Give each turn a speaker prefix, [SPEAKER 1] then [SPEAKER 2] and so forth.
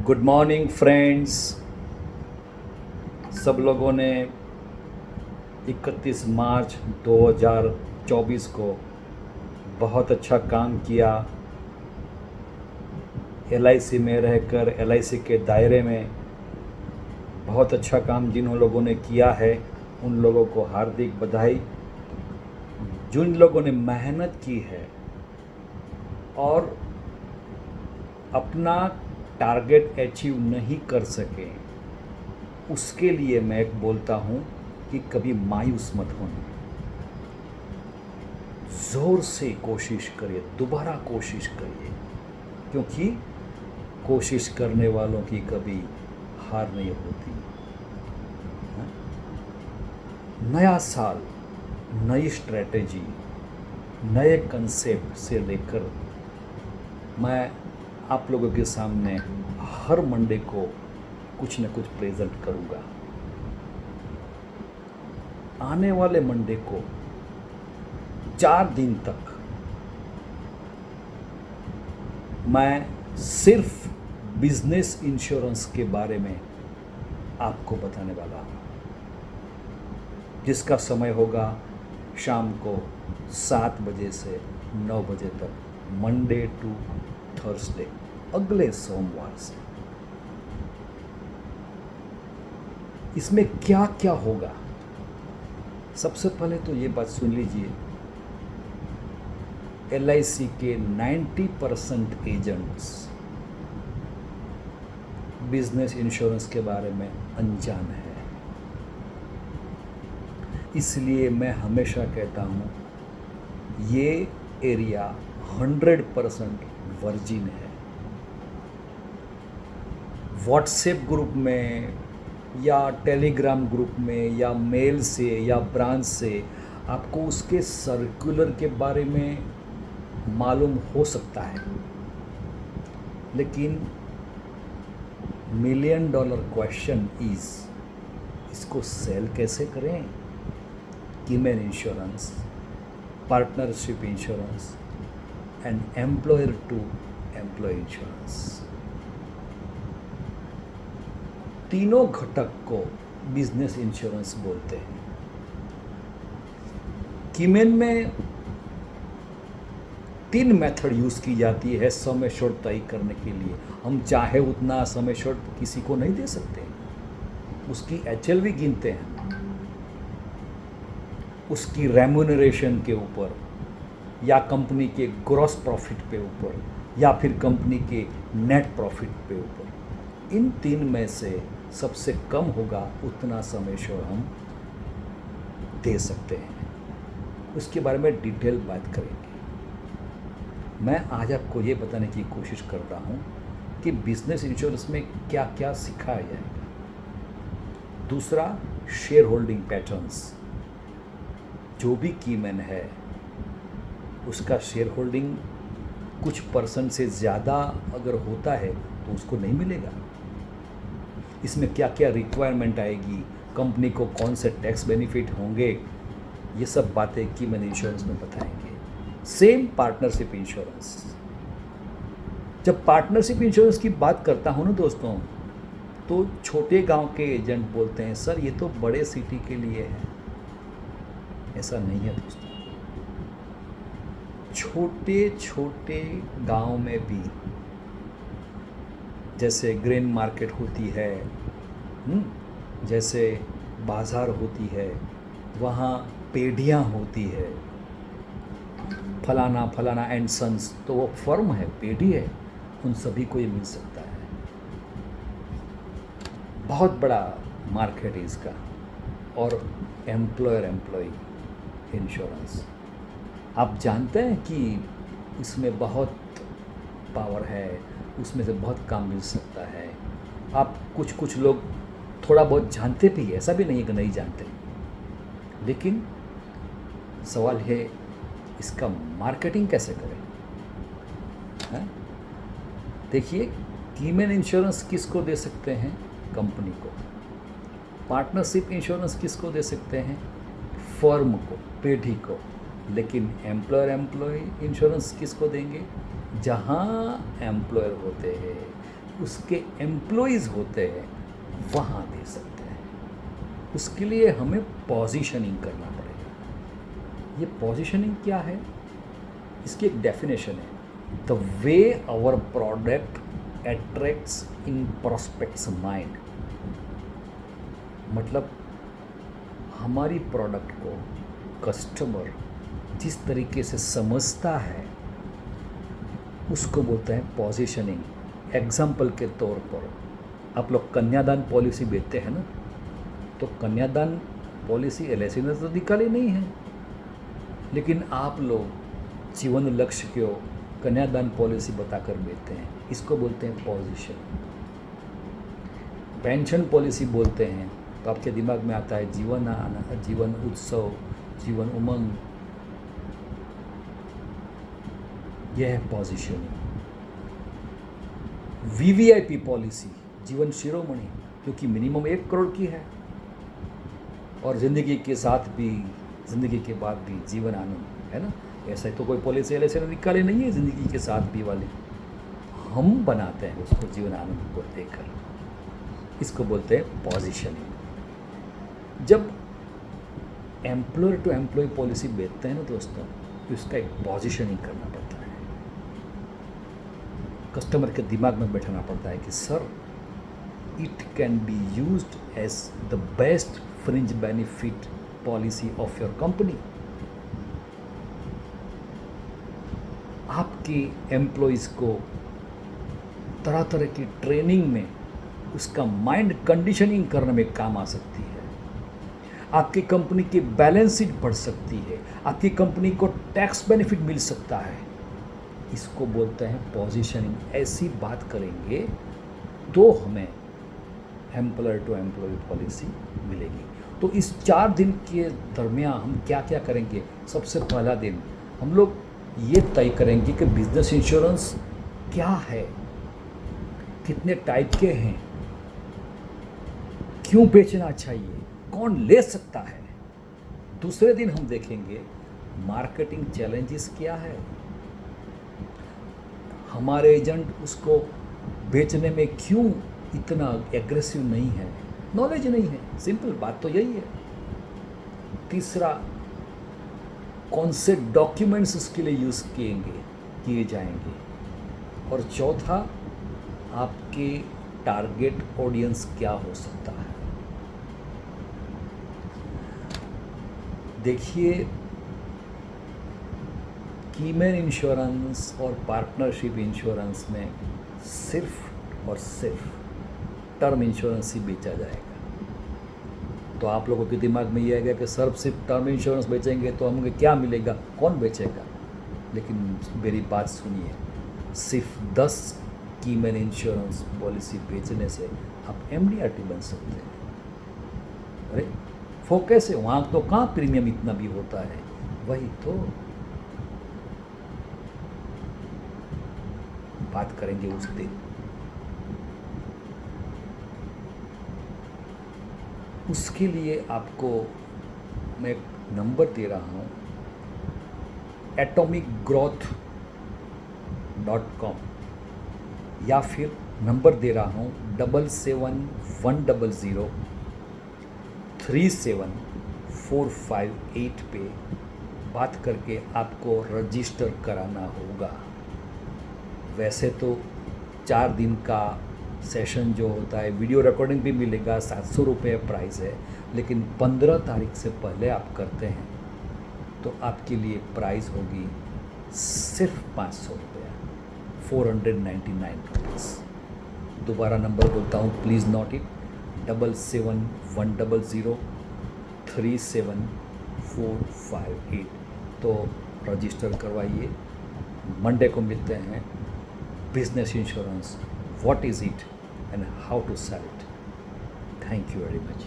[SPEAKER 1] Good morning friends. सब लोगों ने 31 मार्च 2024 को बहुत अच्छा काम किया। LIC में रहकर LIC के दायरे में बहुत अच्छा काम जिन लोगों ने किया है उन लोगों को हार्दिक बधाई। जिन लोगों ने मेहनत की है और अपना टारगेट अचीव नहीं कर सके, उसके लिए मैं एक बोलता हूँ कि कभी मायूस मत होना। ज़ोर से कोशिश करिए, दोबारा कोशिश करिए, क्योंकि कोशिश करने वालों की कभी हार नहीं होती। नया साल, नई स्ट्रैटेजी, नए कंसेप्ट से लेकर मैं आप लोगों के सामने हर मंडे को कुछ न कुछ प्रेजेंट करूँगा। आने वाले मंडे को 4 दिन तक मैं सिर्फ बिजनेस इंश्योरेंस के बारे में आपको बताने वाला हूँ, जिसका समय होगा शाम को 7 बजे से 9 बजे तक, मंडे टू थर्सडे, अगले सोमवार से। इसमें क्या क्या होगा, सबसे पहले तो ये बात सुन लीजिए। LIC के 90% एजेंट्स बिजनेस इंश्योरेंस के बारे में अनजान है। इसलिए मैं हमेशा कहता हूँ ये एरिया 100% वर्जिन है। व्हाट्सएप ग्रुप में या टेलीग्राम ग्रुप में या मेल से या ब्रांच से आपको उसके सर्कुलर के बारे में मालूम हो सकता है, लेकिन $1 मिलियन क्वेश्चन इज़ इसको सेल कैसे करें। Keyman insurance, partnership insurance and employer to employ insurance, तीनों घटक को बिजनेस इंश्योरेंस बोलते हैं। कीमैन में 3 मेथड यूज़ की जाती है सम एश्योर्ड तय करने के लिए। हम चाहे उतना सम एश्योर्ड किसी को नहीं दे सकते, उसकी HLV गिनते हैं, उसकी रेम्यूनरेशन के ऊपर या कंपनी के ग्रॉस प्रॉफिट पे ऊपर या फिर कंपनी के नेट प्रॉफिट पे ऊपर। इन 3 में से सबसे कम होगा उतना सम एश्योर्ड हम दे सकते हैं। उसके बारे में डिटेल बात करेंगे। मैं आज आपको ये बताने की कोशिश कर रहा हूँ कि बिजनेस इंश्योरेंस में क्या क्या सिखाया जाएगा। दूसरा, शेयर होल्डिंग पैटर्न्स। जो भी कीमैन है उसका शेयर होल्डिंग कुछ % से ज़्यादा अगर होता है तो उसको नहीं मिलेगा। इसमें क्या क्या रिक्वायरमेंट आएगी, कंपनी को कौन से टैक्स बेनिफिट होंगे, ये सब बातें कीमैन इंश्योरेंस में बताएंगे। Same partnership insurance. जब पार्टनरशिप इंश्योरेंस की बात करता हूँ ना दोस्तों, तो छोटे गांव के एजेंट बोलते हैं सर ये तो बड़े सिटी के लिए है। ऐसा नहीं है दोस्तों। छोटे छोटे गांव में भी, जैसे ग्रेन मार्केट होती है, जैसे बाज़ार होती है, वहाँ पेढ़ियाँ होती है, फलाना फलाना एंड सन्स, तो वो फर्म है, पेढ़ी है, उन सभी को ये मिल सकता है। बहुत बड़ा मार्केट है इसका। और एम्प्लॉयर एम्प्लॉय इंश्योरेंस, आप जानते हैं कि इसमें बहुत पावर है, उसमें से बहुत काम मिल सकता है। आप कुछ लोग थोड़ा बहुत जानते भी, ऐसा भी नहीं है कि नहीं जानते, लेकिन सवाल है इसका मार्केटिंग कैसे करें। देखिए, कीमैन इंश्योरेंस किसको दे सकते हैं, कंपनी को। पार्टनरशिप इंश्योरेंस किसको दे सकते हैं, फर्म को, पेढ़ी को। लेकिन एम्प्लॉयर एम्प्लॉय इंश्योरेंस किसको देंगे, जहाँ एम्प्लॉयर होते हैं उसके एम्प्लॉयज़ होते हैं वहाँ दे सकते हैं। उसके लिए हमें पोजीशनिंग करना पड़ेगा। ये पोजीशनिंग क्या है? इसकी एक डेफिनेशन है, the way our product attracts in prospects mind. मतलब हमारी प्रोडक्ट को कस्टमर जिस तरीके से समझता है उसको बोलते हैं पोजीशनिंग। एग्जाम्पल के तौर पर आप लोग कन्यादान पॉलिसी बेचते हैं ना, तो कन्यादान पॉलिसी एलआईसी ने तो निकाली नहीं है, लेकिन आप लोग जीवन लक्ष्य को कन्यादान पॉलिसी बताकर बेचते हैं। इसको बोलते हैं पोजीशन। पेंशन पॉलिसी बोलते हैं तो आपके दिमाग में आता है जीवन आना, जीवन उत्सव, जीवन उमंग। यह है पोजीशनिंग। वीवीआईपी पॉलिसी, जीवन शिरोमणि, क्योंकि मिनिमम 1 करोड़ की है और ज़िंदगी के साथ भी, ज़िंदगी के बाद भी जीवन आनंद, है ना। ऐसा तो कोई पॉलिसी ऐसे निकाले नहीं है ज़िंदगी के साथ भी वाली, हम बनाते हैं उसको जीवन आनंद को देकर। इसको बोलते हैं पोजीशनिंग। जब एम्प्लॉयर टू एम्प्लॉय पॉलिसी बेचते हैं ना दोस्तों, तो इसका एक पोजीशनिंग करना पड़ता है। कस्टमर के दिमाग में बैठाना पड़ता है कि sir, it can be used as the best fringe benefit policy of your company. आपके एम्प्लॉयज़ को तरह तरह की ट्रेनिंग में उसका माइंड कंडीशनिंग करने में काम आ सकती है। आपकी कंपनी की बैलेंस शीट बढ़ सकती है, आपकी कंपनी को टैक्स बेनिफिट मिल सकता है। इसको बोलते हैं पोजीशनिंग। ऐसी बात करेंगे तो हमें एम्प्लॉयर टू एम्प्लॉय पॉलिसी मिलेगी। तो इस 4 दिन के दरमियान हम क्या क्या करेंगे? सबसे पहला दिन हम लोग ये तय करेंगे कि बिजनेस इंश्योरेंस क्या है, कितने टाइप के हैं, क्यों बेचना चाहिए, कौन ले सकता है। दूसरे दिन हम देखेंगे मार्केटिंग चैलेंजेस क्या है, हमारे एजेंट उसको बेचने में क्यों इतना एग्रेसिव नहीं है, नॉलेज नहीं है। सिंपल बात तो यही है। तीसरा, कौन से डॉक्यूमेंट्स उसके लिए यूज़ किए जाएंगे। और चौथा, आपके टारगेट ऑडियंस क्या हो सकता है। देखिए, कीमैन इंश्योरेंस और पार्टनरशिप इंश्योरेंस में सिर्फ और सिर्फ टर्म इंश्योरेंस ही बेचा जाएगा। तो आप लोगों के दिमाग में ये आएगा कि सर सिर्फ टर्म इंश्योरेंस बेचेंगे तो हमें क्या मिलेगा, कौन बेचेगा। लेकिन मेरी बात सुनिए, सिर्फ 10 कीमैन इंश्योरेंस पॉलिसी बेचने से आप एमडीआरटी बन सकते हैं। अरे फोकस है वहाँ, तो कहाँ प्रीमियम इतना भी होता है। वही तो बात करेंगे उस दिन। उसके लिए आपको मैं एक नंबर दे रहा हूँ, atomicgrowth.com, या फिर नंबर दे रहा हूँ 77-100-37458 पे बात करके आपको रजिस्टर कराना होगा। वैसे तो 4 दिन का सेशन जो होता है, वीडियो रिकॉर्डिंग भी मिलेगा, 700 रुपये प्राइस है। लेकिन 15 तारीख से पहले आप करते हैं तो आपके लिए प्राइस होगी सिर्फ 500 रुपया, 499 रुपीज़। दोबारा नंबर बोलता हूँ, प्लीज़ नोट इट, 77-100-37458। तो रजिस्टर करवाइए। मंडे को मिलते हैं। Business insurance, what is it and how to sell it. Thank you very much.